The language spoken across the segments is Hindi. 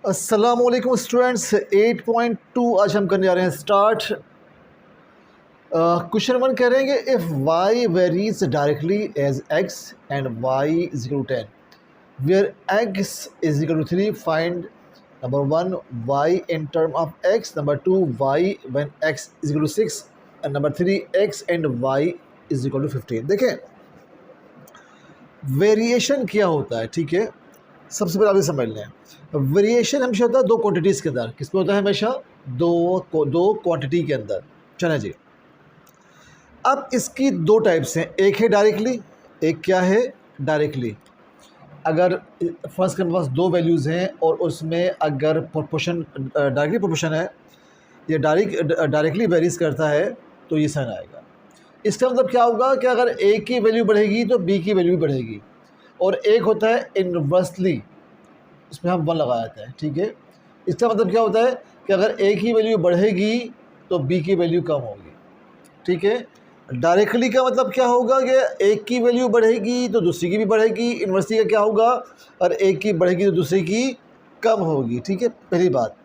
अस्सलामुअलैकुम स्टूडेंट्स। 8.2 आज हम करने जा रहे हैं स्टार्ट। क्वेश्चन वन कह रहे हैं कि if y varies directly as x and y is equal to 10 where x is equal to 3 find number 1 y in term of x, number 2 y when x is equal to 6 and number 3 x and y is equal to 15। देखें वेरिएशन क्या होता है, ठीक है। सबसे पहले आप ये समझ लें, वेरिएशन हमेशा होता है दो क्वांटिटीज़ के अंदर। किस में होता है? हमेशा दो क्वांटिटी के अंदर। चलें जी, अब इसकी दो टाइप्स हैं, एक है डायरेक्टली, एक क्या है डायरेक्टली। अगर फर्स्ट के पास दो वैल्यूज़ हैं और उसमें अगर प्रोपोर्शन डायरेक्टली प्रोपोर्शन है या डायरेक्टली वेरीज करता है तो ये साइन आएगा। इसका मतलब क्या होगा कि अगर ए की वैल्यू बढ़ेगी तो बी की वैल्यू भी बढ़ेगी, और एक होता है इनवर्सली, इसमें हम 1 लगा देते हैं, ठीक है। इसका मतलब क्या होता है कि अगर ए की वैल्यू बढ़ेगी तो बी की वैल्यू कम होगी, ठीक है। डायरेक्टली का मतलब क्या होगा कि एक की वैल्यू बढ़ेगी तो दूसरी की भी बढ़ेगी। इनवर्सली का क्या होगा? और एक की बढ़ेगी तो दूसरी की कम होगी, ठीक है, पहली बात।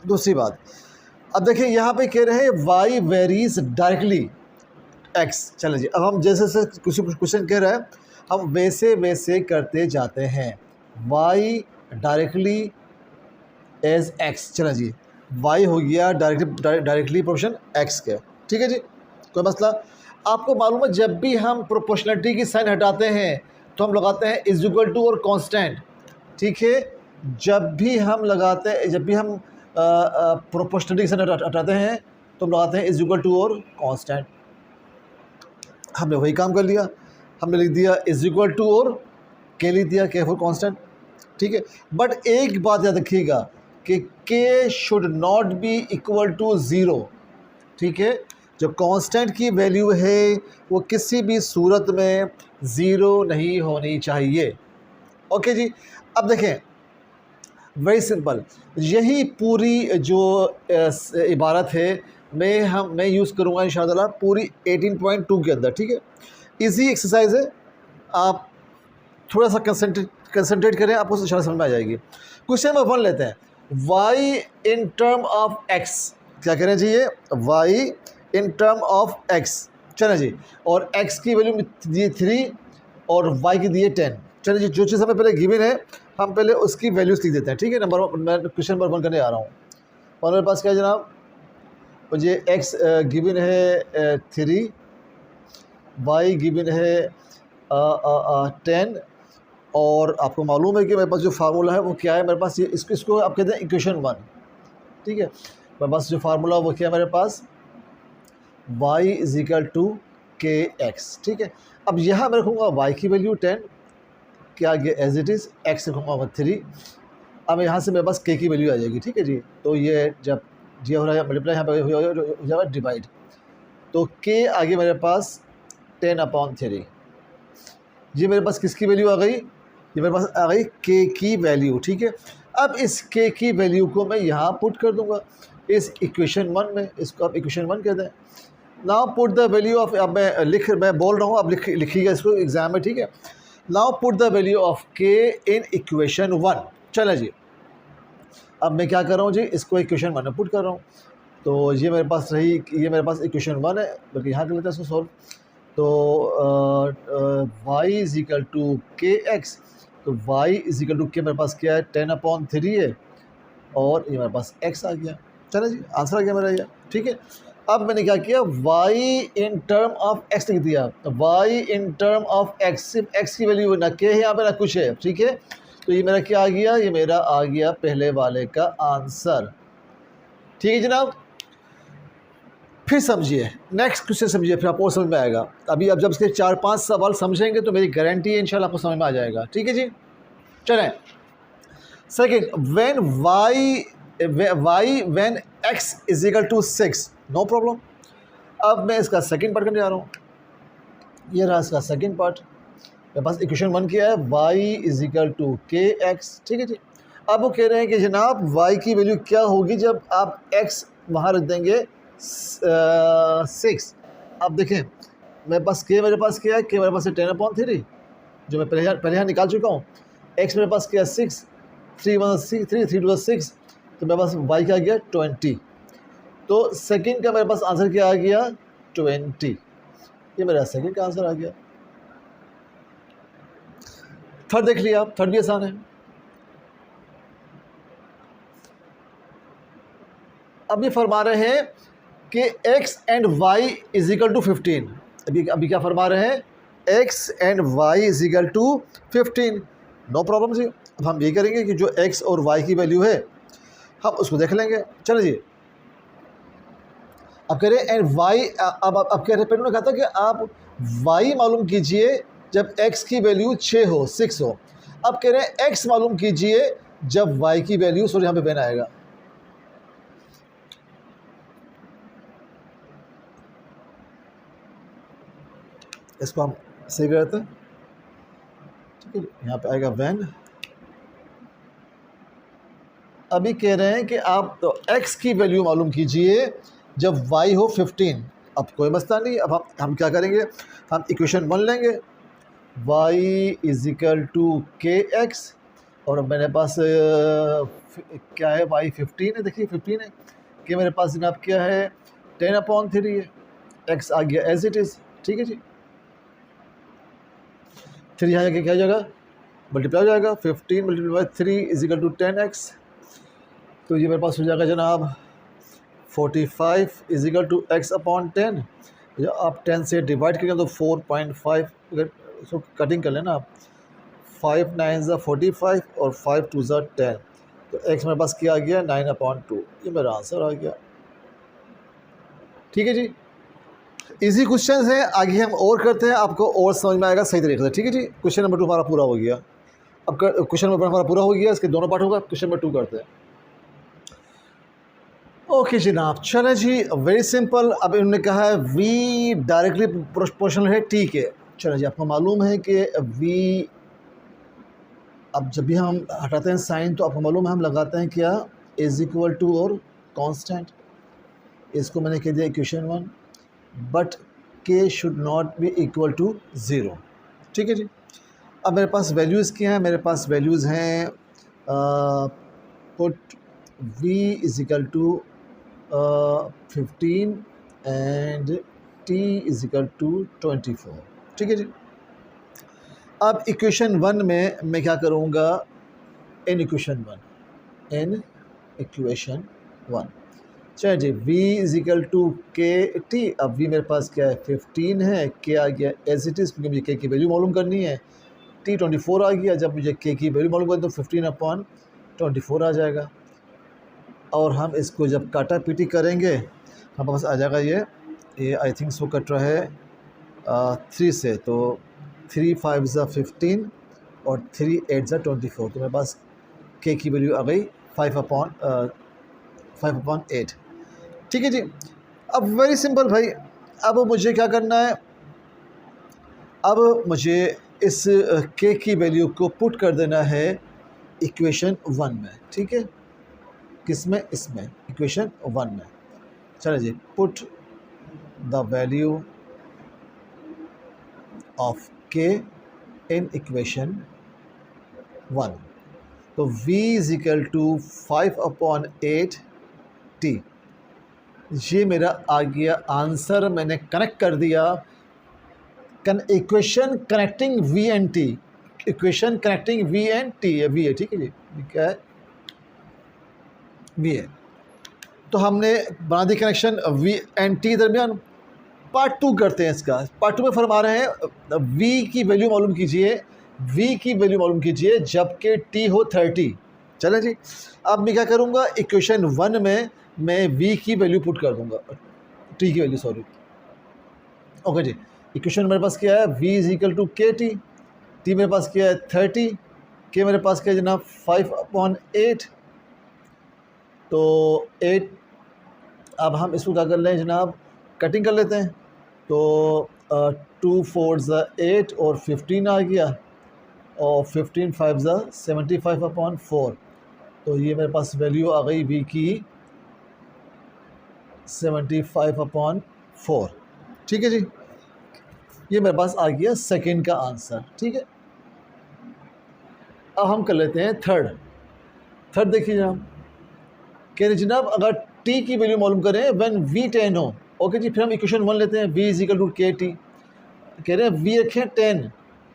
दूसरी बात, अब देखिए यहाँ पे कह रहे हैं वाई वेरीज डायरेक्टली एक्स। चलें जी, अब हम जैसे क्वेश्चन कह रहा है हम वैसे वैसे करते जाते हैं। y डायरेक्टली एज x, चलें जी, y हो गया डायरेक्टली प्रोपोर्शन x के, ठीक है जी, कोई मसला। आपको मालूम है जब भी हम प्रोपोर्शनलिटी की साइन हटाते हैं तो हम लगाते हैं इज इक्वल टू और कांस्टेंट, ठीक है। जब भी हम प्रोपोर्शनलिटी की साइन हटाते हैं तो हम लगाते हैं इज इक्वल टू और कांस्टेंट। हमने वही काम कर लिया, हमने लिख दिया इज इक्वल टू और के लिख दिया के फॉर कांस्टेंट, ठीक है। बट एक बात याद रखिएगा कि k should not be equal to zero, ठीक है। जो कांस्टेंट की वैल्यू है वो किसी भी सूरत में ज़ीरो नहीं होनी चाहिए, ओके जी। अब देखें, वेरी सिंपल, यही पूरी जो इबारत है मैं यूज़ करूँगा इंशाअल्लाह पूरी 18.2 के अंदर, ठीक है। इजी एक्सरसाइज है, आप थोड़ा सा कंसंट्रेट करें, आपको इंशाअल्लाह समझ में आ जाएगी। क्वेश्चन नंबर 1 लेते हैं, y in term of x। क्या कह रहे हैं जी? ये y in term of x, चलें जी, और x की वैल्यू दी 3 और y की दी है 10। चलें जी, जो चीज़ हमें पहले गिवन है हम पहले उसकी वैल्यूज़ लिख देते हैं, ठीक है। मैं क्वेश्चन नंबर 1 करने आ रहा हूँ। और मेरे पास क्या है जनाब, मुझे x गिवन है 3, y गिवन है 10, और आपको मालूम है कि मेरे पास जो फार्मूला है वो क्या है। मेरे पास ये इसको आप कहते हैं इक्वेशन 1, ठीक है। मेरे पास जो फार्मूला वो क्या है मेरे पास, y इज इक्वल टू के एक्स, ठीक है। अब यहाँ मैं रखूँगा y की वैल्यू 10, क्या आगे एज इट इज़, x रखूँगा 3। अब यहाँ से मेरे पास k की वैल्यू आ जाएगी, ठीक है जी। तो ये जब जी हो रहा है मल्टीप्लाई, यहाँ पर हो जाएगा डिवाइड, तो k आगे मेरे पास 10/3। ये मेरे पास किसकी वैल्यू आ गई? ये मेरे पास आ गई k की वैल्यू, ठीक है। अब इस k की वैल्यू को मैं यहाँ पुट कर दूँगा इस इक्वेशन 1 में, इसको आप इक्वेशन 1 कहते हैं। Now put the value of, अब मैं बोल रहा हूँ, अब लिखिएगा इसको एग्जाम में, ठीक है। Now put the value of k in equation 1। चलें जी, अब मैं क्या कर रहा हूँ जी, इसको इक्वेशन 1 में पुट कर रहा हूँ। तो ये मेरे पास रही, ये मेरे पास इक्वेशन 1 है, बल्कि यहाँ कर लेते हैं इसको सॉल्व। तो y इज इक्वल टू के एक्स, तो y इज इक्वल टू के मेरे पास क्या है 10/3 है, और ये मेरे पास x आ गया। चलो जी, आंसर आ गया मेरा ये, ठीक है। अब मैंने क्या किया, y in term of x लिख दिया। तो y in term of x, सिर्फ x की वैल्यू ना के है यहाँ पे ना कुछ है, ठीक है। तो ये मेरा क्या आ गया, ये मेरा आ गया पहले वाले का आंसर, ठीक है जनाब। फिर समझिए नेक्स्ट क्वेश्चन, समझिए, फिर आपको समझ में आएगा। अभी अब जब इसके 4-5 सवाल समझेंगे तो मेरी गारंटी है इंशाल्लाह आपको समझ में आ जाएगा, ठीक है जी। चलें, second, when x is equal to 6, no problem. अब मैं इसका सेकंड पार्ट करने जा रहा हूँ, ये रहा इसका सेकंड पार्ट। मेरे पास इक्वेशन 1 किया है y इज इक्वल टू के एक्स, ठीक है जी। अब वो कह रहे हैं कि जनाब y की वैल्यू क्या होगी जब आप x वहाँ रख देंगे 6। अब देखें मेरे पास मेरे पास क्या है, मेरे पास है 10/3, जो मैं पहले यहाँ निकाल चुका हूँ। x मेरे पास क्या है 6, 3 1 6 3 3 2 6, तो मेरे पास y क्या आ गया 20। तो सेकंड का मेरे पास आंसर क्या आ गया 20। ये मेरा सेकंड का आंसर आ गया। थर्ड देख लिया आप, थर्ड भी आसान है। अब ये फरमा रहे हैं कि x and y is equal to 15। अभी क्या फरमा रहे हैं, x and y is equal to 15। No problem जी। अब हम ये करेंगे कि जो x और y की वैल्यू है हम उसको देख लेंगे। चलो जी, अब कह रहे हैं एंड y, अब कह रहे हैं, उन्होंने कहा था कि आप y मालूम कीजिए जब x की वैल्यू 6 हो। अब कह रहे हैं x मालूम कीजिए जब y की वैल्यू, सॉरी यहाँ पे पेन आएगा, इसको हम सही करते हैं, ठीक है। यहाँ पे आएगा वैन। अभी कह रहे हैं कि आप तो x की वैल्यू मालूम कीजिए जब y हो 15। अब कोई मसला नहीं, अब हम क्या करेंगे, हम इक्वेशन 1 लेंगे, y इज इक्वल टू के एक्स, और मेरे पास क्या है, y 15 है, देखिए 15 है, कि मेरे पास जनाब क्या है 10/3 है, x आ गया एज इट इज़, ठीक है जी। फिर यहाँ जाके क्या हो जाएगा, मल्टीप्लाई हो जाएगा, 15 multiply 3 is equal to 10x, तो ये मेरे पास हो जाएगा जनाब 45 इज इक्वल टू x/10। जब आप 10 से डिवाइड करेंगे तो 4.5, अगर इसको कटिंग कर लेना आप, 5 9 ज़ा 45 और 5 2 ज़ा 10, तो x मेरे पास क्या आ गया 9/2। ये मेरा आंसर आ गया, ठीक है जी। इजी क्वेश्चन है, आगे हम और करते हैं, आपको और समझ में आएगा सही तरीके से, ठीक है जी। क्वेश्चन नंबर 2 हमारा पूरा हो गया। अब क्वेश्चन नंबर हमारा पूरा हो गया, इसके दोनों पार्ट होगा। क्वेश्चन नंबर 2 करते हैं। ओके जनाब, चलें जी, वेरी सिंपल। अब इन्होंने कहा है v डायरेक्टली प्रोपोर्शनल है, ठीक है। चलें जी, आपको मालूम है कि v, अब जब भी हम हटाते हैं साइन तो आपको मालूम है हम लगाते हैं क्या, इज इक्वल टू और कांस्टेंट। इसको मैंने कह दिया equation 1, but k should not be equal to 0, ठीक है जी। अब मेरे पास वैल्यूज़ क्या हैं, मेरे पास वैल्यूज़ हैं put v is equal to 15 and t is equal to 24, ठीक है जी। अब इक्वेशन 1 में मैं क्या करूँगा, इन इक्वेशन 1, चलिए जी, v इज़ इक्वल टू के टी। अब v मेरे पास क्या है 15 है, k आ गया एज इट इज़, क्योंकि मुझे k की वैल्यू मालूम करनी है। t 24 आ गया, जब मुझे k की वैल्यू मालूम करनी तो 15/24 आ जाएगा। और हम इसको जब काटा पीटी करेंगे हमारे पास आ जाएगा ये आई थिंक सो कट रहा है 3 से, तो 3 5 ज़ा 15 और 3 8 ज़ा 24, तो मेरे पास k की वैल्यू आ गई 5/8, ठीक है जी। अब वेरी सिंपल भाई, अब मुझे क्या करना है, अब मुझे इस k की वैल्यू को पुट कर देना है इक्वेशन 1 में, ठीक है। किस में, इसमें इक्वेशन 1 में। चलिए जी, put the value of k in equation 1, तो v is equal to 5/8 t। ये मेरा आ गया आंसर, मैंने कनेक्ट कर दिया। Equation connecting v and t, equation connecting v and t है, v है, ठीक है जी। क्या है, v है। तो हमने बना दी कनेक्शन v एंड t दरमियान। पार्ट 2 करते हैं इसका। पार्ट 2 में फरमा रहे हैं v की वैल्यू मालूम कीजिए, v की वैल्यू मालूम कीजिए जबकि t हो 30। चलें जी, अब मैं क्या करूँगा, इक्वेशन 1 में मैं v की वैल्यू पुट कर दूँगा, t की वैल्यू, सॉरी। ओके जी, इक्वेशन मेरे पास क्या है, v इज़ इक्वल टू के टी, t मेरे पास क्या है 30, k मेरे पास क्या है जनाब 5/8, तो 8। अब हम इसको क्या कर लें जनाब, कटिंग कर लेते हैं, तो 2 4 ज़ा 8 और 15 आ गया, और 15 5 ज़ा 75/4, तो ये मेरे पास वैल्यू आ गई v की 75/4, ठीक है जी। ये मेरे पास आ गया सेकंड का आंसर, ठीक है। अब हम कर लेते हैं थर्ड। थर्ड देखिए जनाब, कह रहे जनाब अगर टी की वैल्यू मालूम करें व्हेन वी 10 हो। ओके जी, फिर हम इक्वेशन 1 लेते हैं, v इज इक्वल टू के टी। कह रहे हैं वी रखें 10,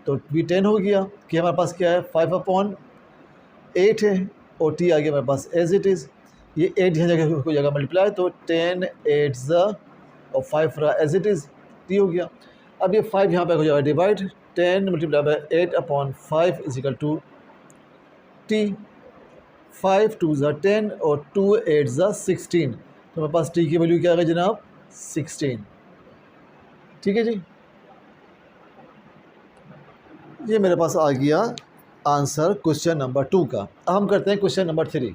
तो वी 10 हो गया कि हमारे पास क्या है 5/8 है, और टी आ गया हमारे पास एज इट इज़। ये 8 यहाँ जगह कोई जगह मल्टीप्लाई, तो 10 8 और 5 रहा एज इट इज़, टी हो गया। अब ये 5 यहाँ पे हो जाएगा divide, 10 multiply by 8/5 is equal to T. 5 2 10 और 2 8 16, तो हमारे पास टी की वैल्यू क्या आ गई जनाब 16। ठीक है जी, ये मेरे पास आ गया आंसर क्वेश्चन नंबर 2 का। अब हम करते हैं क्वेश्चन नंबर 3।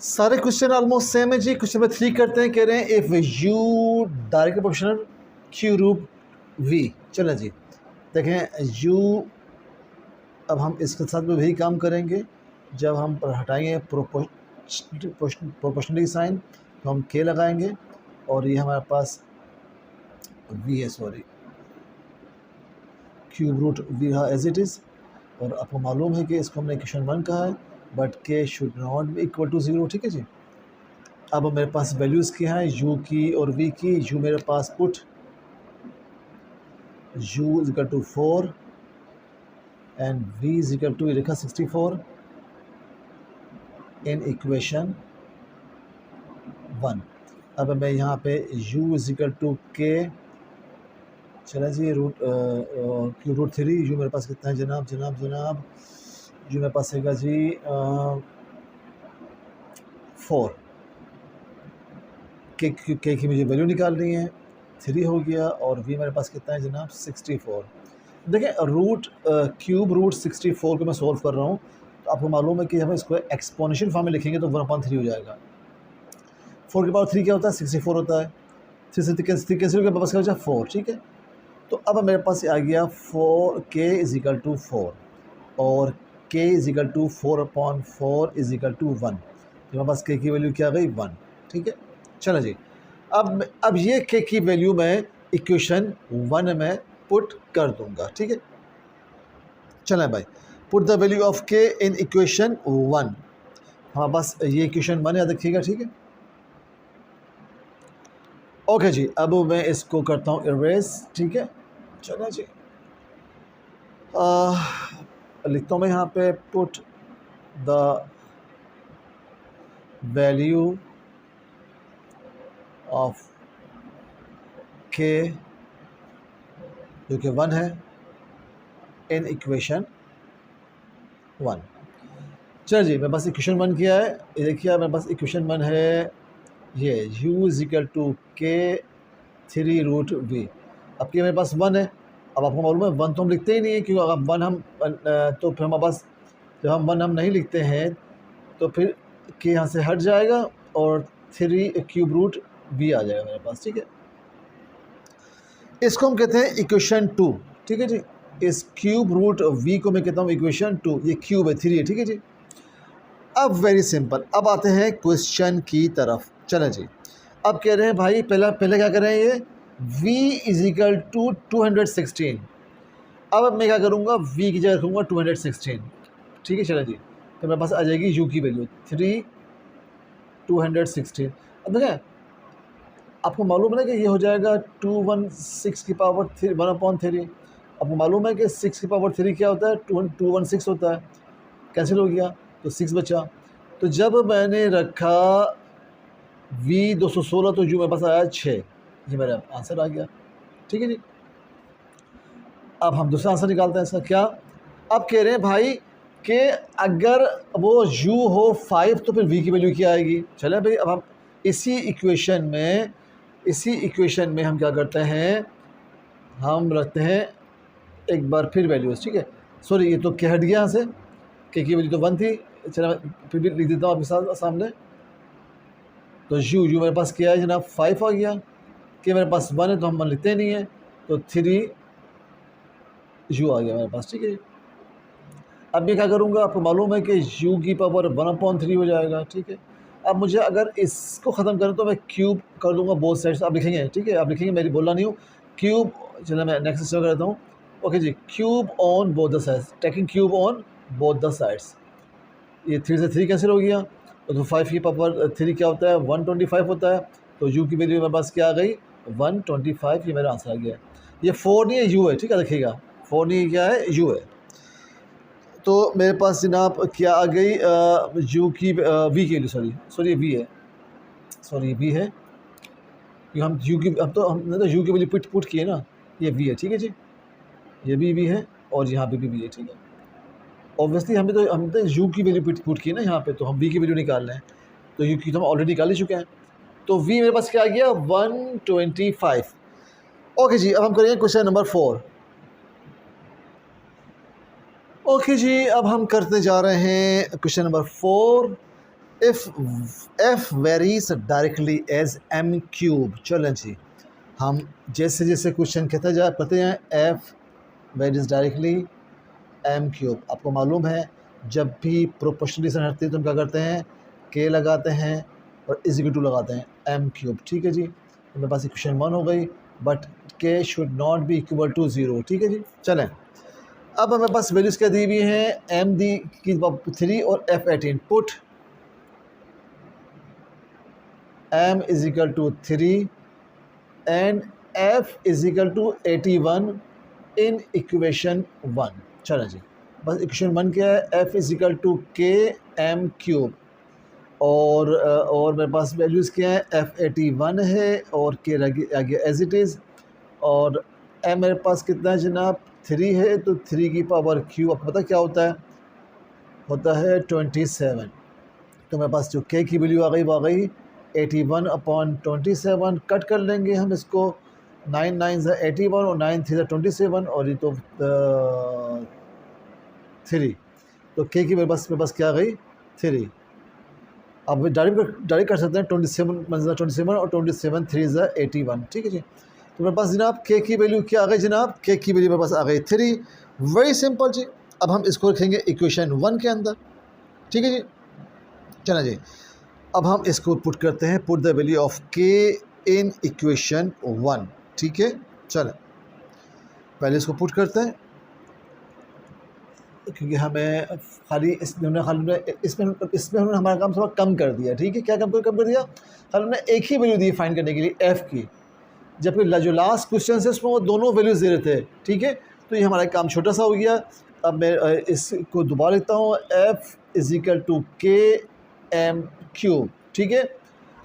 सारे क्वेश्चन ऑलमोस्ट सेम है जी। क्वेश्चन नंबर 3 करते हैं, कह रहे हैं if you direct proportional cube root V. चलें जी, देखें यू, अब हम इसके साथ में वही काम करेंगे। जब हम हटाएंगे प्रोपोर्शनली साइन, तो हम के लगाएंगे, और ये हमारे पास वी है, सॉरी क्यूब रूट वी रहा एज इट इज़। और आपको मालूम है कि इसको हमने इक्वेशन 1 कहा है, but k should not be equal to 0। ठीक है जी, अब मेरे पास वैल्यूज़ क्या हैं u की और v की। u मेरे पास put u is equal to 4 and v is equal to लिखा 64 इन इक्वेशन 1। अब मैं यहाँ पे u इज इक्वल टू के, चला जी रूट क्यू रूट 3। u मेरे पास कितना है जनाब u मेरे पास है जी 4। के की मुझे वैल्यू निकालनी है, 3 हो गया, और v मेरे पास कितना है जनाब 64। देखें रूट क्यूब रूट 64 को मैं सॉल्व कर रहा हूँ, तो आपको मालूम है कि हम इसको एक्सपोनेंशियल फॉर्म में लिखेंगे तो 1/3 हो जाएगा। 4 की पावर 3 क्या होता है 64 होता है, 3 से 3 कैंसिल के पास क्या हो जाए 4। ठीक है, तो अब मेरे पास आ गया 4 के इज इक्वल टू 4 और k is equal to 4/4 is equal to 1। तो मेरे पास के की वैल्यू क्या आ गई 1। ठीक है, चलो जी, अब ये के की वैल्यू मैं इक्वेशन 1 में पुट कर दूंगा। ठीक है, चलें भाई, पुट द वैल्यू ऑफ के इन इक्वेशन 1। हमारे पास ये इक्वेशन 1 याद रखिएगा। ठीक है, ओके जी, अब मैं इसको करता हूँ इरेज। ठीक है, चलो जी, लिखता हूँ मैं यहाँ पे पुट द वैल्यू ऑफ के जो कि 1 है इन इक्वेशन 1। चलो जी, मेरे पास इक्वेशन 1 किया है, ये देखिए मेरे पास इक्वेशन 1 है ये u इज इक्वल टू के 3 रूट वी। अब क्या मेरे पास 1 है, अब आपको मालूम है 1 तो हम लिखते ही नहीं है, क्योंकि अगर 1 हम तो फिर हमारे पास जब हम 1 हम नहीं लिखते हैं तो फिर के यहाँ से हट जाएगा और 3 क्यूब रूट वी आ जाएगा मेरे पास। ठीक है, इसको हम कहते हैं इक्वेशन 2। ठीक है जी, इस क्यूब रूट वी को मैं कहता हूँ इक्वेशन 2। ये क्यूब है 3 है। ठीक है जी, अब वेरी सिंपल, अब आते हैं क्वेश्चन की तरफ। चलें जी, अब कह रहे हैं भाई पहले क्या करें, ये v इज इक्वल टू 216। अब मैं क्या करूँगा, v की जगह रखूँगा 216। ठीक है, चलें जी, तो मेरे पास आ जाएगी u की वैल्यू 3 216। अब देखें आपको मालूम है कि ये हो जाएगा 216 की पावर 3 1/3। आपको मालूम है कि 6 की पावर 3 क्या होता है 216 होता है, कैंसिल हो गया तो 6 बचा। तो जब मैंने रखा v 216 तो जो मेरे पास आया 6, ये मेरा आंसर आ गया। ठीक है जी, अब हम दूसरा आंसर निकालते हैं इसका। क्या अब कह रहे हैं भाई कि अगर वो u हो 5 तो फिर v की वैल्यू क्या आएगी। चले भाई, अब हम इसी इक्वेशन में हम क्या करते हैं, हम रखते हैं एक बार फिर वैल्यूज़। ठीक है, सॉरी ये तो क्या हट गया यहाँ से, के की वैल्यू तो 1 थी। चलो फिर भी लिख देता हूँ आपके सामने। तो u मेरे पास क्या है जनाब 5 आ गया, कि मेरे पास 1 है तो हम लिखते नहीं है, तो 3 u आ गया मेरे पास। ठीक है, अब मैं क्या करूँगा, आपको मालूम है कि u की पावर 1/3 हो जाएगा। ठीक है, अब मुझे अगर इसको ख़त्म करूँ तो मैं क्यूब कर दूँगा बोथ साइड्स। आप लिखेंगे, ठीक है, आप लिखेंगे, मेरी बोलना नहीं हो क्यूब। चलो मैं नेक्स्ट स्टेप करता हूँ। ओके जी, cube on both the sides, taking cube on both the sides. ये 3 से 3 कैंसिल हो गया, तो 5 की पावर 3 क्या होता है 125 होता है। तो u की वैल्यू मेरे पास क्या आ गई 125, ये मेरा आंसर आ गया। ये 4 नहीं है u है, ठीक है, देखिएगा 4 नहीं क्या है u है। तो मेरे पास जनाब क्या आ गई u की v की वैल्यू, सॉरी v है, सॉरी v है, कि हम u की अब तो हमने तो u की वैल्यू पुट की है ना, ये v है, ठीक है जी, ये भी v है और यहाँ पे भी v है, ठीक है। ऑब्वियसली हम तो u की वैल्यू पुट की है ना यहाँ पे, तो हम v की वैल्यू निकाल रहे हैं, तो u की तो हम ऑलरेडी निकाल ही चुके हैं। तो v मेरे पास क्या आ गया 125। ओके जी, अब हम करेंगे क्वेश्चन नंबर 4। ओके जी, अब हम करते जा रहे हैं क्वेश्चन नंबर 4। इफ़ f varies directly as m cube. चलें जी, हम जैसे जैसे क्वेश्चन करते हैं f varies directly m cube. आपको मालूम है जब भी प्रोपोर्शनलिटी हटती है तो हम क्या करते हैं k लगाते हैं और इज इक्वल टू लगाते हैं m क्यूब, ठीक है जी। तो मेरे पास इक्वेशन 1 हो गई, but k should not be equal to 0, ठीक है जी। चलें, अब हमारे पास वैल्यूज़ क्या दी हुई हैं, m दी की 3 और f 18। Put m is equal to 3 and f is equal to 81 in equation 1। चलें जी, बस इक्वेशन 1 क्या है, f is equal to k m cube, और मेरे पास वैल्यूज़ क्या है, f81 है और k आ गया एज इट इज़, और m मेरे पास कितना है जनाब 3 है, तो 3 की पावर क्यूब आपको पता क्या होता है 27। तो मेरे पास जो k की वैल्यू आ गई वो आ गई 81/27। कट कर लेंगे हम इसको, 9 9 ज़ा 81 और 9 3 ज़ा 27, और ये तो 3, तो k की मेरे पास क्या आ गई 3। अब डायरेक्ट कर सकते हैं 27 और 27 3 ज़ा 81, ठीक है जी। तो मेरे पास जनाब k की वैल्यू क्या आ गई जनाब, k की वैल्यू मेरे पास आ गई 3। वेरी सिंपल जी। अब हम इसको रखेंगे इक्वेशन 1 के अंदर, ठीक है जी। चलें जी, अब हम इसको पुट करते हैं, put the value of k in equation 1, ठीक है। चलें पहले इसको पुट करते हैं, क्योंकि हमें खाली इसमें उन्होंने हमारा काम थोड़ा कम कर दिया, ठीक है। क्या कम कर दिया, खाली उन्होंने एक ही वैल्यू दी फाइंड करने के लिए f की, जबकि जो लास्ट क्वेश्चन है उसमें वो दोनों वैल्यूज़ दे रहे थे, ठीक है। तो ये हमारा काम छोटा सा हो गया। अब मैं इसको दोबारा लिखता हूँ, f is equal to k m cube, ठीक है।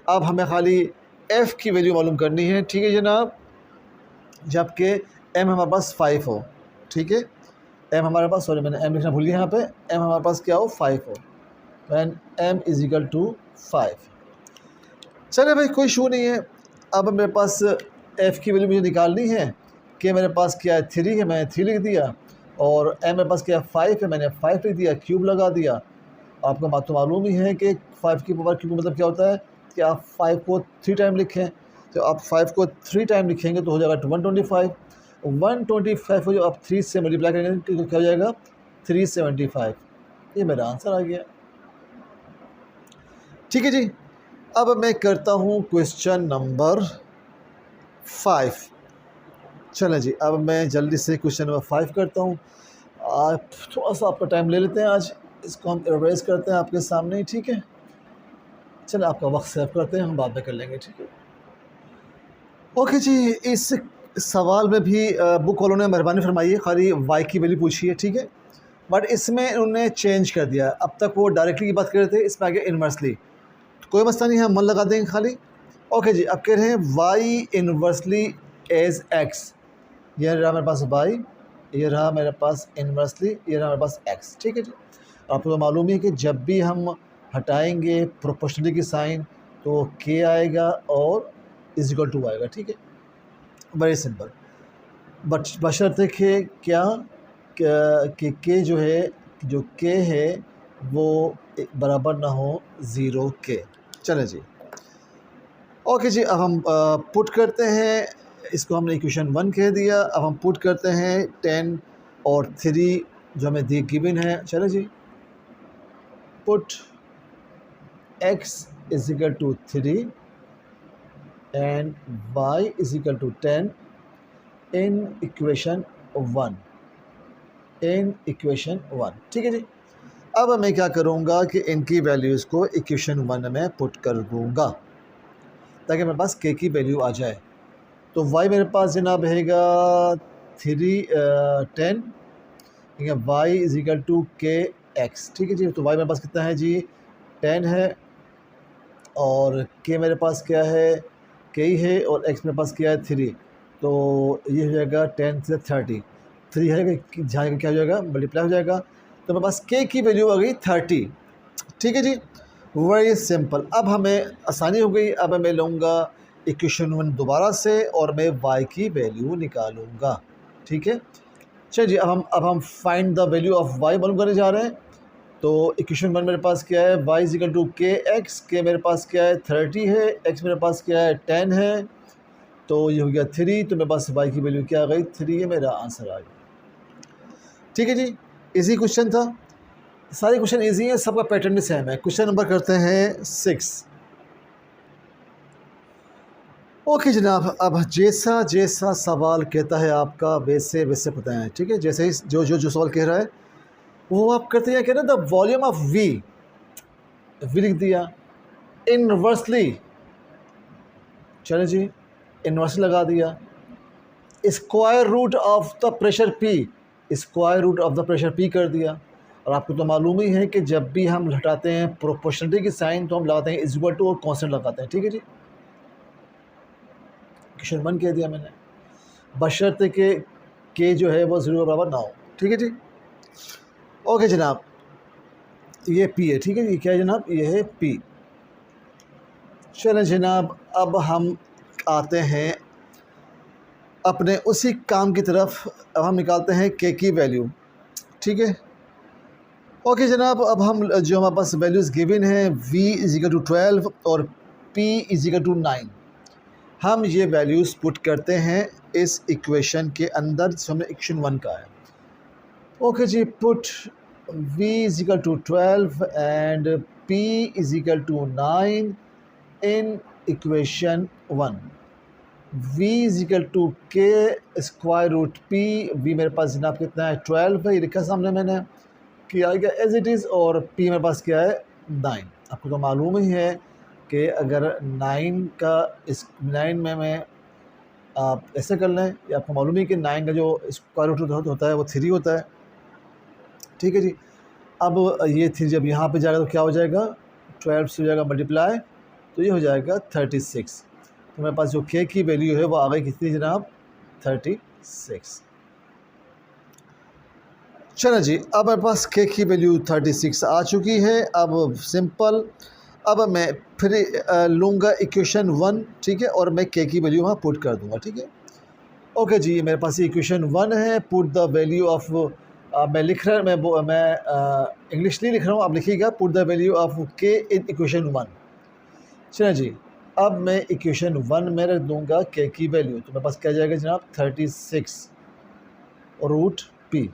अब हमें खाली f की वैल्यू मालूम करनी है, ठीक है जनाब, जबकि m हमारे पास 5 हो, ठीक है। m हमारे पास, सॉरी मैंने m लिखना भूल गया यहाँ पे, m हमारे पास क्या हो 5 हो, when m is equal to 5। चले भाई कोई इशू नहीं है। अब मेरे पास f की वैल्यू मुझे निकालनी है, कि मेरे पास क्या है 3 है, मैंने 3 लिख दिया, और m मेरे पास क्या है 5 है, मैंने 5 लिख दिया, क्यूब लगा दिया। आपको बात तो मालूम ही है कि 5 की पावर क्यूब मतलब क्या होता है कि आप 5 को 3 टाइम लिखें, तो आप 5 को 3 टाइम लिखेंगे तो हो जाएगा 125। 125 को जो आप 3 से मल्टीप्लाई करेंगे तो क्या हो जाएगा 375। ये मेरा आंसर आ गया, ठीक है जी। अब मैं करता हूँ क्वेश्चन नंबर 5। चलें जी, अब मैं जल्दी से क्वेश्चन नंबर 5 करता हूँ। आप थोड़ा सा आपका टाइम ले लेते हैं, आज इसको हम एवरेज करते हैं आपके सामने ही, ठीक है। चलिए आपका वक्त सेव करते हैं, हम बाद में कर लेंगे, ठीक है। ओके जी, इस सवाल में भी बुक वालों ने मेहरबानी फरमाई है, खाली y की वैल्यू पूछी है, ठीक है, बट इसमें उन्होंने चेंज कर दिया। अब तक वो डायरेक्टली की बात कर रहे थे, इसमें आगे इन्वर्सली, तो कोई मसला नहीं है, हम मन लगा देंगे खाली। ओके जी, अब कह रहे हैं y इन्वर्सली एज x, ये रहा मेरे पास y, ये रहा मेरे पास इन्वर्सली, ये रहा मेरे पास x, ठीक है जी। आपको तो मालूम है कि जब भी हम हटाएंगे प्रोपोर्शनली की साइन तो k आएगा और इज इक्वल टू आएगा, ठीक है, वेरी सिंपल। बट बशर्ते के क्या कि k जो है, जो k है वो बराबर ना हो 0 के। चलें जी, ओके जी, अब हम पुट करते हैं, इसको हमने इक्वेशन 1 कह दिया। अब हम पुट करते हैं 10 और 3 जो हमें दी गिवन है। चलें जी, put x is equal to 3 and y is equal to 10 in equation 1, ठीक है जी। अब मैं क्या करूँगा कि इनकी वैल्यूज़ को इक्वेशन 1 में पुट कर दूँगा ताकि मेरे पास के की वैल्यू आ जाए। तो y मेरे पास जनाब रहेगा 10, ठीक है, y इज इक्वल टू के एक्स, ठीक है जी। तो y मेरे पास कितना है जी 10 है, और k मेरे पास क्या है k ही है, और x मेरे पास क्या है 3। तो ये हो जाएगा 10 से 30, 3 है जहाँ क्या हो जाएगा मल्टीप्लाई हो जाएगा। तो मेरे पास k की वैल्यू आ गई 30, ठीक है जी। Very simple. अब हमें आसानी हो गई। अब मैं लूँगा इक्वेशन 1 दोबारा से और मैं y की वैल्यू निकालूँगा, ठीक है। चलिए जी, अब हम find the value of y मालूम करने जा रहे हैं। तो इक्वेशन 1 मेरे पास क्या है, y इज इक्वल टू के एक्स, के मेरे पास क्या है 30 है, x मेरे पास क्या है 10 है, तो ये हो गया 3। तो मेरे पास y की वैल्यू क्या आ गई 3 है, मेरा आंसर आ गया, ठीक है जी। इजी क्वेश्चन था, सारे क्वेश्चन इजी हैं, सबका पैटर्न भी सेम है। क्वेश्चन नंबर करते हैं 6। ओके जनाब, अब जैसा जैसा सवाल कहता है आपका वैसे वैसे बताएं, ठीक है। जैसे ही जो सवाल कह रहा है वो आप करते हैं, कह रहे हैं द वॉल्यूम ऑफ वी लिख दिया, इनवर्सली, चले जी इनवर्सली लगा दिया, square root of the pressure P, square root of the pressure P कर दिया। और आपको तो मालूम ही है कि जब भी हम हटाते हैं प्रोपोर्शनलिटी की साइन तो हम लगाते हैं इज इक्वल टू और कांस्टेंट लगाते हैं, ठीक है जी। क्वेश्चन 1 कह दिया मैंने, बशर्ते के जो है वो 0 के बराबर ना हो, ठीक है जी। ओके जनाब, ये पी है, ठीक है। ये क्या है जनाब, ये है पी। चलें जनाब, अब हम आते हैं अपने उसी काम की तरफ। अब हम निकालते हैं के की वैल्यू, ठीक है। ओके जनाब, अब हम जो हमारे पास वैल्यूज़ गिवन हैं v इज इक्वल टू 12 और p इज इक्वल टू 9, हम ये वैल्यूज़ पुट करते हैं इस इक्वेशन के अंदर जो हमने इक्वेशन 1 का है। ओके जी, put v is equal to 12 and p is equal to 9 in equation 1। v is equal to k square root p, v मेरे पास जनाब कितना है 12 है, ये लिखा सामने मैंने, किया गया एज इट इज़, और p मेरे पास क्या है 9। आपको तो मालूम ही है कि अगर 9 का इस 9 में मैं आप ऐसे कर लें, या आपको मालूम है कि 9 का जो स्क्वायर रूट होता है वो 3 होता है, ठीक है जी। अब ये 3 जब यहाँ पे जाएगा तो क्या हो जाएगा 12 से हो जाएगा मल्टीप्लाई, तो ये हो जाएगा 36। तो मेरे पास जो k की वैल्यू है वो आ गई कितनी जनाब 36। चलो जी, अब मेरे पास k की वैल्यू 36 आ चुकी है। अब सिंपल, अब मैं फिर लूँगा इक्वेशन 1, ठीक है, और मैं k की वैल्यू वहाँ पुट कर दूँगा, ठीक है। ओके जी, मेरे पास इक्वेशन 1 है, पुट द वैल्यू ऑफ, मैं लिख रहा मैं इंग्लिश नहीं लिख रहा हूँ, आप लिखिएगा put the value of k in equation 1। चलो जी, अब मैं इक्वेशन 1 में रख दूँगा k की वैल्यू, तो मेरे पास क्या जाएगा जनाब 36 रूट p,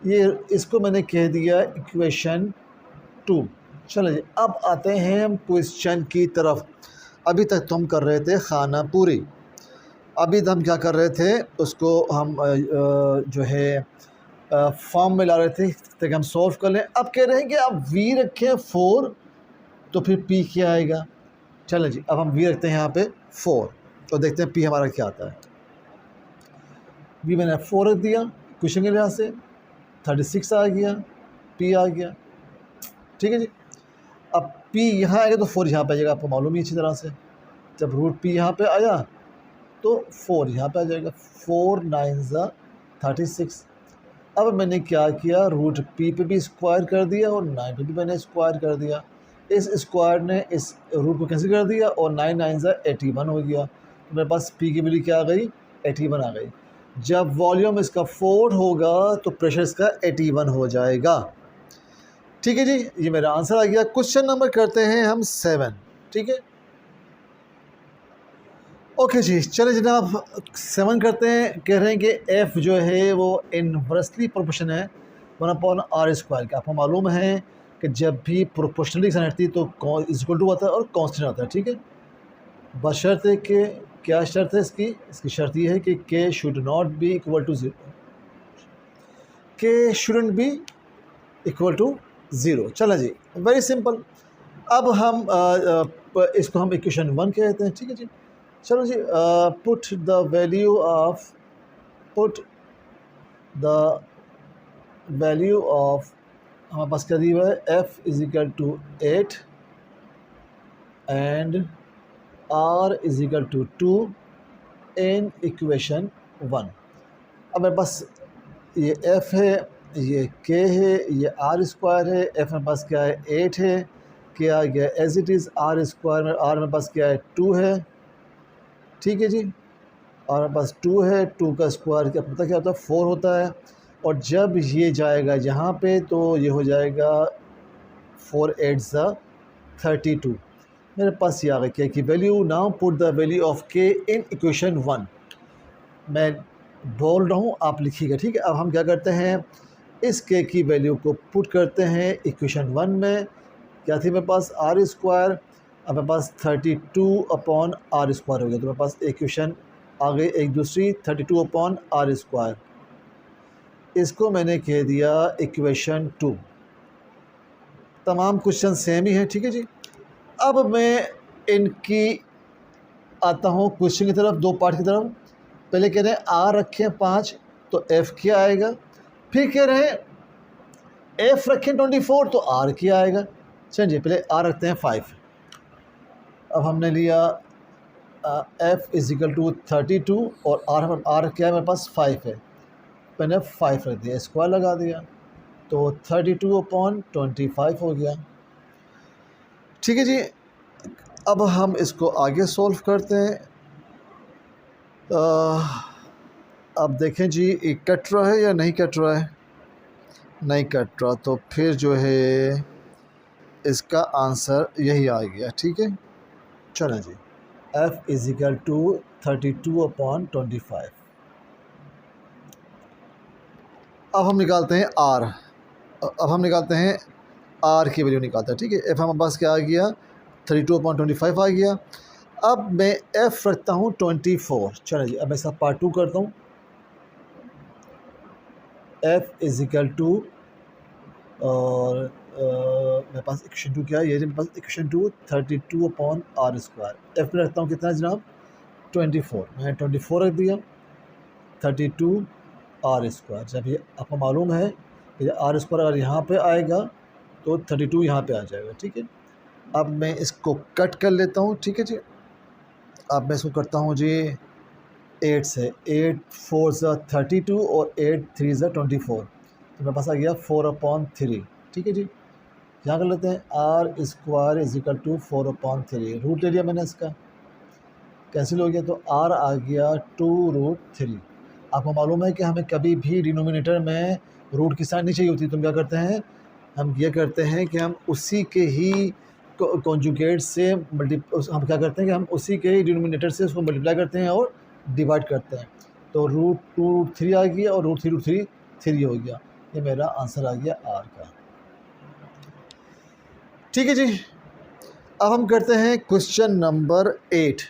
ये इसको मैंने कह दिया इक्वेशन 2। चलो जी, अब आते हैं हम क्वेश्चन की तरफ। अभी तक तो हम कर रहे थे खाना पूरी, अभी तो हम क्या कर रहे थे उसको हम जो है फॉर्म में ला रहे थे ताकि हम सॉल्व कर लें। अब कह रहे हैं कि आप v रखें 4, तो फिर p क्या आएगा। चलो जी, अब हम v रखते हैं यहाँ पे 4 और देखते हैं p हमारा क्या आता है। v मैंने 4 रख दिया, क्वेश्चन के लिहाज से 36 आ गया, p आ गया, ठीक है जी। अब p यहाँ आएगा तो 4 यहाँ पे आ जाएगा, आपको मालूम ही अच्छी तरह से। जब रूट p यहाँ पे आया तो 4 यहाँ पे आ जाएगा, 4 9 36। अब मैंने क्या किया, रूट p पे भी स्क्वायर कर दिया और 9 पे भी मैंने स्क्वायर कर दिया। इस स्क्वायर ने इस रूट को कैंसिल कर दिया और 9 9 81 हो गया। तो मेरे पास p की वैल्यू क्या आ गई 81 आ गई। जब वॉल्यूम इसका 4 होगा तो प्रेशर इसका 81 हो जाएगा, ठीक है जी। ये मेरा आंसर आ गया। क्वेश्चन नंबर करते हैं हम 7, ठीक है। ओके जी, चले जनाब 7 करते हैं। कह रहे हैं कि f जो है वो इनवर्सली प्रोपोर्शन है 1/r स्क्वायर का। आपको मालूम है कि जब भी प्रोपोर्शनली साइन हटती है तो इक्वल टू आता है और कांस्टेंट आता है, ठीक है। बशर्ते कि क्या शर्त है इसकी शर्त ये है कि k should not be equal to 0, k shouldn't be equal to zero. चला जी, वेरी सिंपल। अब हम इसको हम इक्वेशन 1 कहते हैं, ठीक है जी। चलो जी, पुट द वैल्यू ऑफ हमारे पास क्या दिया हुआ है, f is equal to 8 and r is equal to 2 in equation 1। अब मेरे पास ये f है, ये k है, ये r स्क्वायर है। f मेरे पास क्या है, 8 है, k आ गया as it is r square में, r मेरे पास क्या है, 2 है, ठीक है जी। और मेरे पास 2 है, 2 का स्क्वायर क्या पता क्या होता है, 4 होता है। और जब ये जाएगा यहाँ पे तो ये हो जाएगा 4 8 ज़ा 32। मेरे पास ये आ गया के की value. Now put the value of के इन इक्वेशन 1। मैं बोल रहा हूँ, आप लिखिएगा, ठीक है। अब हम क्या करते हैं, इस के की वैल्यू को पुट करते हैं इक्वेशन 1 में। क्या थी मेरे पास, आर स्क्वायर, अब मेरे पास 32 अपॉन आर स्क्वायर हो गया। तो मेरे पास इक्वेशन आ गई एक दूसरी 32 अपॉन आर स्क्वायर। इसको मैंने कह दिया इक्वेशन 2। तमाम क्वेश्चन सेम ही हैं, ठीक है जी। अब मैं इनकी आता हूँ क्वेश्चन की तरफ, दो पार्ट की तरफ। पहले कह रहे हैं आर रखें 5 तो एफ़ क्या आएगा, फिर कह रहे हैं एफ़ रखें 24 तो आर क्या आएगा। चलिए पहले आर रखते हैं 5। अब हमने लिया एफ़ इज़िकल टू 32 और आर क्या है मेरे पास 5 है। मैंने 5 रख दिया, स्क्वायर लगा दिया तो 32 अपॉन 25 हो गया, ठीक है जी। अब हम इसको आगे सॉल्व करते हैं। अब देखें जी, ये कट रहा है या नहीं कट रहा है, नहीं कट रहा, तो फिर जो है इसका आंसर यही आ गया, ठीक है। चलें जी, f इज़िकल टू 32 अपॉन 25। अब हम निकालते हैं r। अब हम निकालते हैं r की वैल्यू निकालते हैं, ठीक है। f हमारे पास क्या आ गया, 32 अपॉन 25 आ गया। अब मैं f रखता हूँ 24। चलें जी, अब मैं इसका पार्ट 2 करता हूँ। f इज़िकल टू, और मेरे पास इक्वेशन 2 क्या है, ये मेरे पास equation 2 32 upon R square. F में रखता हूँ कितना जनाब, 24। मैंने 24 रख दिया, 32 आर स्क्वायर। जब ये आपको मालूम है कि आर स्क्वायर अगर यहाँ पे आएगा तो 32 यहाँ पे आ जाएगा, ठीक है। अब मैं इसको कट कर लेता हूँ, ठीक है जी। अब मैं इसको करता हूँ जी 8 से, 8 4 ज़ा 32 और 8 3 ज़ा 24। तो मेरे पास आ गया 4 अपॉन 3, ठीक है जी। यहाँ कर लेते हैं R square is equal to 4 upon 3। Root ले लिया मैंने, इसका कैंसिल हो गया तो आर आ गया 2√3। आपको मालूम है कि हमें कभी भी डिनोमिनेटर में रूट की साइन नहीं चाहिए होती, तो हम क्या करते हैं, हम ये करते हैं कि हम उसी के ही कॉन्जुगेट से हम क्या करते हैं कि हम उसी के ही डिनोमिनेटर से उसको मल्टीप्लाई करते हैं और डिवाइड करते हैं। तो √2√3 आ गया और √3√3 3 हो गया। ये मेरा आंसर आ गया आर का, ठीक है जी। अब हम करते हैं क्वेश्चन नंबर 8।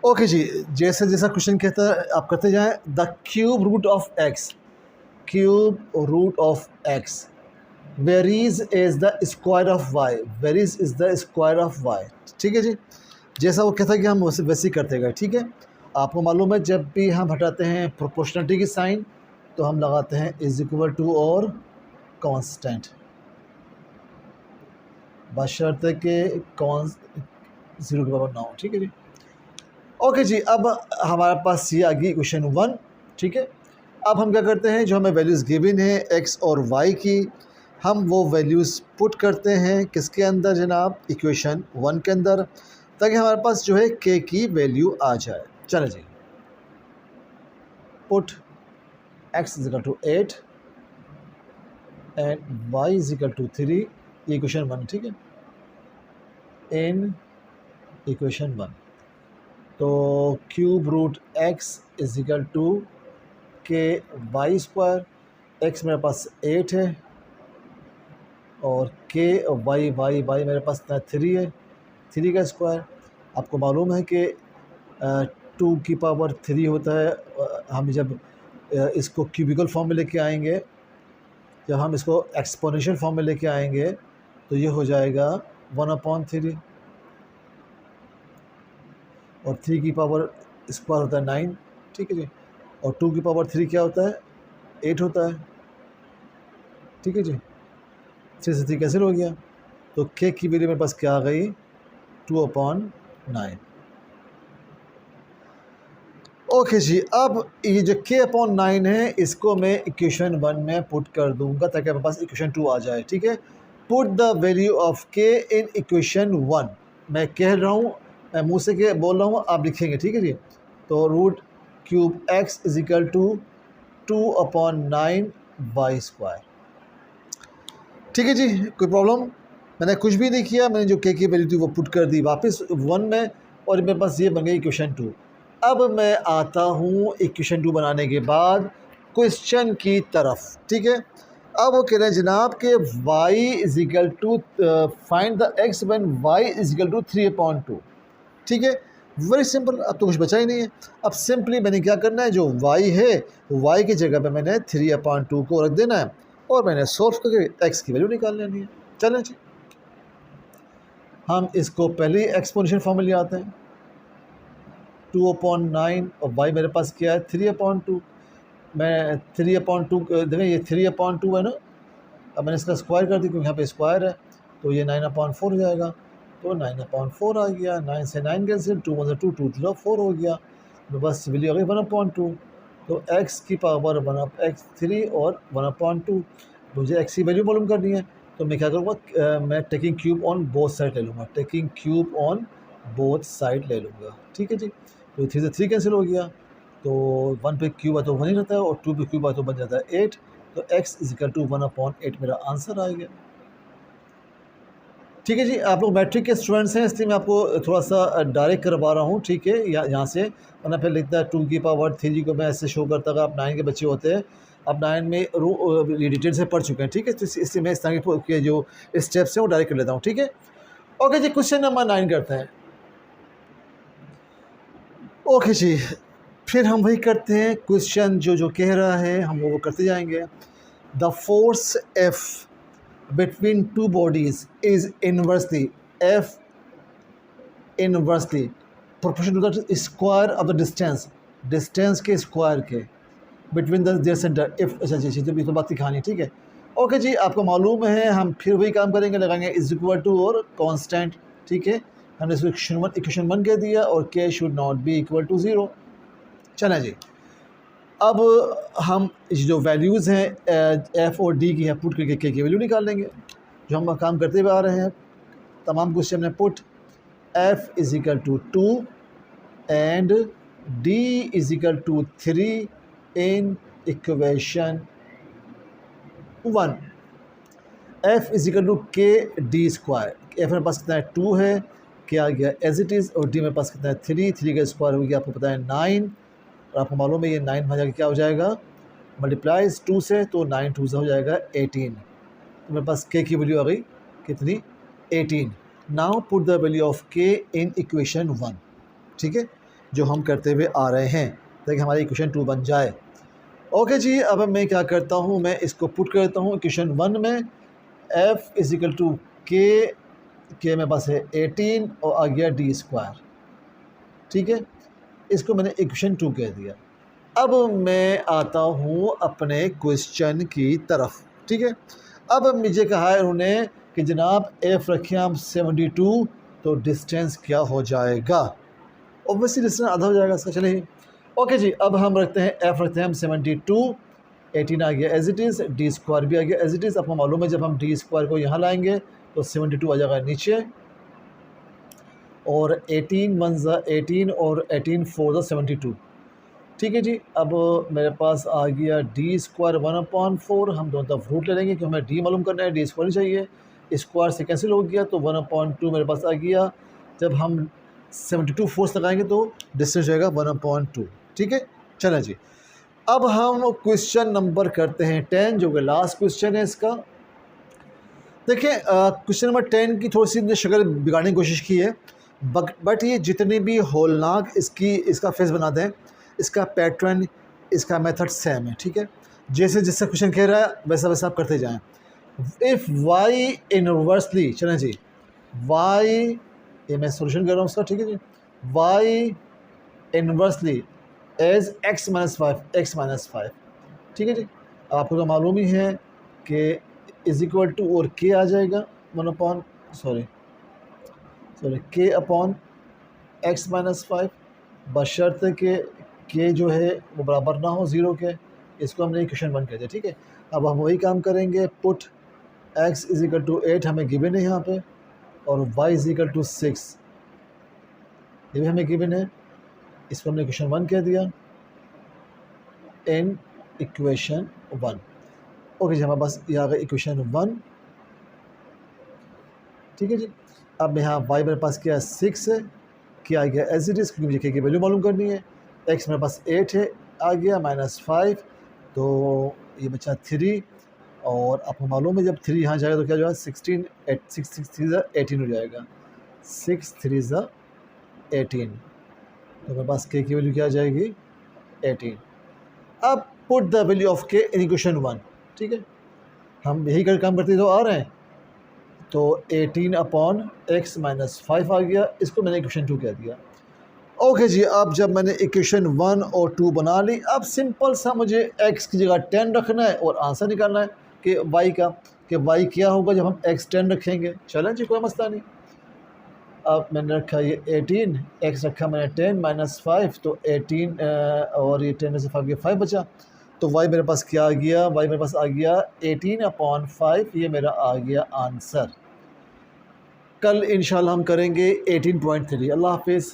ओके जी, जैसे जैसा क्वेश्चन कहता है आप करते जाएं। The cube root of X, cube root of X varies is the square of Y, varies is the square of Y, ठीक है जी। जैसा वो कहता है कि हम वैसे ही करते गए, ठीक है। आपको मालूम है जब भी हम हटाते हैं प्रोपोर्शनलिटी की साइन तो हम लगाते हैं इज इक्वल टू और कांस्टेंट, बशर्ते के कौन 0 के बराबर ना हो, ठीक है जी। ओके जी, अब हमारे पास ये आ गई क्वेश्चन 1, ठीक है। अब हम क्या करते हैं, जो हमें वैल्यूज़ गिवन है एक्स और वाई की, हम वो वैल्यूज़ पुट करते हैं किसके अंदर जनाब, इक्वेशन 1 के अंदर, ताकि हमारे पास जो है के की वैल्यू आ जाए। चले जी, put X is equal to 8 and Y is equal to 3, ये इक्वेशन 1, ठीक है, इन इक्वेशन 1। तो cube root X is equal to k Y square, X मेरे पास 8 है और के वाई वाई वाई मेरे पास 3 है, 3 का स्क्वायर। आपको मालूम है कि 2 की पावर 3 होता है, हम जब इसको क्यूबिकल फॉर्म में लेके आएंगे, जब हम इसको एक्सपोनेंशियल फॉर्म में लेके आएंगे तो ये हो जाएगा 1/3, और 3 की पावर स्क्वायर होता है 9, ठीक है जी, और 2 की पावर 3 क्या होता है 8 होता है, ठीक है जी। 3 से 3 कैंसिल हो गया, तो k की वैल्यू मेरे पास क्या आ गई 2/9। ओके जी, अब ये जो k/9 है इसको मैं इक्वेशन 1 में पुट कर दूंगा ताकि मेरे पास इक्वेशन 2 आ जाए, ठीक है। Put the value of k in equation 1। मैं कह रहा हूँ, मैं मुँह से के बोल रहा हूँ, आप लिखेंगे, ठीक है जी। तो √3 इज इक्वल टू 2/9 y², ठीक है जी। कोई प्रॉब्लम? मैंने कुछ भी नहीं किया, मैंने जो k की वैल्यू थी वो पुट कर दी वापस 1 में, और मेरे पास ये बन गई इक्वेशन 2। अब मैं आता हूँ इक्वेशन 2 बनाने के बाद क्वेश्चन की तरफ, ठीक है। अब वो कह रहे हैं जनाब के y is equal to find the x when y is equal to 3/2, ठीक है। वेरी सिंपल, अब तो कुछ बचा ही नहीं है। अब सिंपली मैंने क्या करना है, जो y है y की जगह पे मैंने 3/2 को रख देना है, और मैंने सॉल्व करके x की वैल्यू निकाल लेनी है। चलें जी, हम इसको पहले ही एक्सपोनेंशियल फॉर्म में ले आते हैं। 2/9 और y मेरे पास क्या है 3/2। मैं 3/2 देखें, ये 3/2 है ना, अब मैंने इसका स्क्वायर कर दी क्योंकि यहाँ पे स्क्वायर है, तो ये 9/4 हो जाएगा। तो 9/4 आ गया, 9 से 9 कैंसिल, 2 1 2 2 3 4 हो गया, तो बस वैल्यू आ गई 1/2। तो x की पावर 1/3 और 1/2, मुझे x की वैल्यू मालूम करनी है, तो मैं क्या करूँगा, मैं taking cube on both side ले लूँगा, taking cube on both side ले लूँगा, ठीक है जी। तो 3 से 3 कैंसिल हो गया, तो 1 पे क्यूब है तो 1 ही रहता है, और 2 पे क्यूब है तो बन जाता है 8। तो x इज इक्वल टू 1/8 मेरा आंसर आ गया, ठीक है जी। आप लोग मैट्रिक के स्टूडेंट्स हैं, इसलिए मैं आपको थोड़ा सा डायरेक्ट करवा रहा हूँ, ठीक है, यहाँ से, वरना फिर लिखता है 2 की पावर 3 को मैं ऐसे शो करता था। आप 9 के बच्चे होते हैं, आप 9 में डिटेल से पढ़ चुके हैं, ठीक है, तो इससे मैं इस तरह के जो स्टेप्स हैं वो डायरेक्ट कर लेता हूँ, ठीक है। ओके जी, क्वेश्चन नंबर 9 करते हैं। ओके जी, फिर हम वही करते हैं, क्वेश्चन जो कह रहा है हम वो करते जाएंगे। The force F between two bodies is inversely proportional to the square of the distance के स्क्वायर के between their center if अच्छा तो बात की कहानी, ठीक है। ओके जी, आपको मालूम है हम फिर वही काम करेंगे, लगाएंगे इज इक्वल टू और कांस्टेंट, ठीक है। हमने इसको इक्वेशन 1 कह दिया, और k should not be equal to 0। चलें जी, अब हम जो वैल्यूज़ हैं f और d की है पुट करके k की वैल्यू निकाल लेंगे, जो हम काम करते हुए आ रहे हैं। तमाम क्वेश्चन में put f is equal to 2 and d is equal to 3 in equation 1। f is equal to k d square, f मेरे पास कितना है 2 है, k आ गया एज इट इज़, और d मेरे पास कितना है 3 का स्क्वायर हो गया, आपको पता है 9, और आपको मालूम है ये 9 हो जाएगा, क्या हो जाएगा मल्टीप्लाइज 2 से, तो 9 2 से हो जाएगा 18। तो मेरे पास k की वैल्यू आ गई कितनी 18। Now put the value of k in equation 1, ठीक है, जो हम करते हुए आ रहे हैं ताकि हमारी इक्वेशन 2 बन जाए। ओके जी, अब मैं क्या करता हूँ, मैं इसको पुट करता हूँ इक्वेशन 1 में। f is equal to k मेरे पास है 18 और आ गया d स्क्वायर, ठीक है, इसको मैंने इक्वेशन 2 कह दिया। अब मैं आता हूँ अपने क्वेश्चन की तरफ, ठीक है। अब मुझे कहा है उन्होंने कि जनाब f रखें हम 72, तो डिस्टेंस क्या हो जाएगा, ऑब्वियसली डिस्टेंस आधा हो जाएगा इसका। चलिए ओके जी, अब हम रखते हैं f रखते हैं हम 72, 18 आ गया as it is, d square भी आ गया एज इट इज़। आपको मालूम है जब हम d स्क्वायर को यहाँ लाएंगे तो 72 आ जाएगा नीचे, और 18 और 18 4 72, ठीक है जी। अब मेरे पास आ गया d स्क्वायर 1/4, हम दोनों तरफ रूट ले लेंगे क्योंकि हमें d मालूम करना है, d स्क्वायर चाहिए, स्क्वायर से कैंसिल हो गया, तो 1/2 मेरे पास आ गया। जब हम 72 फोर्स लगाएंगे तो डिस्टेंस जाएगा 1/2, ठीक है। चलें जी, अब हम क्वेश्चन नंबर करते हैं 10, जो कि लास्ट क्वेश्चन है इसका। देखिए क्वेश्चन नंबर 10 की थोड़ी सी शक्ल बिगाड़ने की कोशिश की है, बट ये जितने भी होलनाक इसका फेस बना दें, इसका पैटर्न, इसका मेथड सेम है, ठीक है। जैसे जैसे क्वेश्चन कह रहा है वैसा वैसा आप करते जाएं। इफ़ वाई इनवर्सली, चलें जी, वाई, ये मैं सोल्यूशन कर रहा हूँ उसका, ठीक है जी। Y inversely as X minus five, ठीक है जी। आपको तो मालूम ही है कि इज इक्वल टू और के आ जाएगा वन अपॉन सॉरी के अपॉन एक्स माइनस फाइव, बशर्ते के जो है वो बराबर ना हो ज़ीरो के। इसको हमने क्वेश्चन 1 कह दिया, ठीक है। अब हम वही काम करेंगे, put x is equal to 8 हमें गिवन है यहाँ पे, और y इज इक्वल टू 6 ये भी हमें गिवन है। इसको हमने क्वेश्चन 1 कह दिया इन इक्वेशन 1। ओके जी, हमारे पास ये आ गया इक्वेशन 1, ठीक है जी। अब यहाँ y मेरे पास क्या है 6 है, क्या आ गया एज इट इज़, क्योंकि मुझे k की वैल्यू मालूम करनी है। x मेरे पास 8 है, आ गया -5, तो ये बचा 3, और आपको मालूम है जब 3 यहाँ जाएगा तो क्या जो है 16, 6 3 18 हो जाएगा, 6 3 18, तो मेरे पास k की वैल्यू क्या आ जाएगी 18। अब put the value of k in equation 1, ठीक है। हम यही कर काम करते तो आ रहे हैं, तो 18 अपॉन एक्स माइनस 5 आ गया, इसको मैंने इक्वेशन 2 कह दिया। ओके जी, अब जब मैंने इक्वेशन 1 और 2 बना ली, अब सिंपल सा मुझे x की जगह 10 रखना है और आंसर निकालना है कि y का, कि y क्या होगा जब हम x 10 रखेंगे। चलें जी, कोई मसला नहीं। अब मैंने रखा ये 18, x रखा मैंने 10 -5, तो 18 और ये 10 में से 5 गया 5 बचा, तो y मेरे पास क्या आ गया, y मेरे पास आ गया 18 अपॉन 5, ये मेरा आ गया आंसर। कल इंशाल्लाह हम करेंगे 18.3। अल्लाह हाफिज़।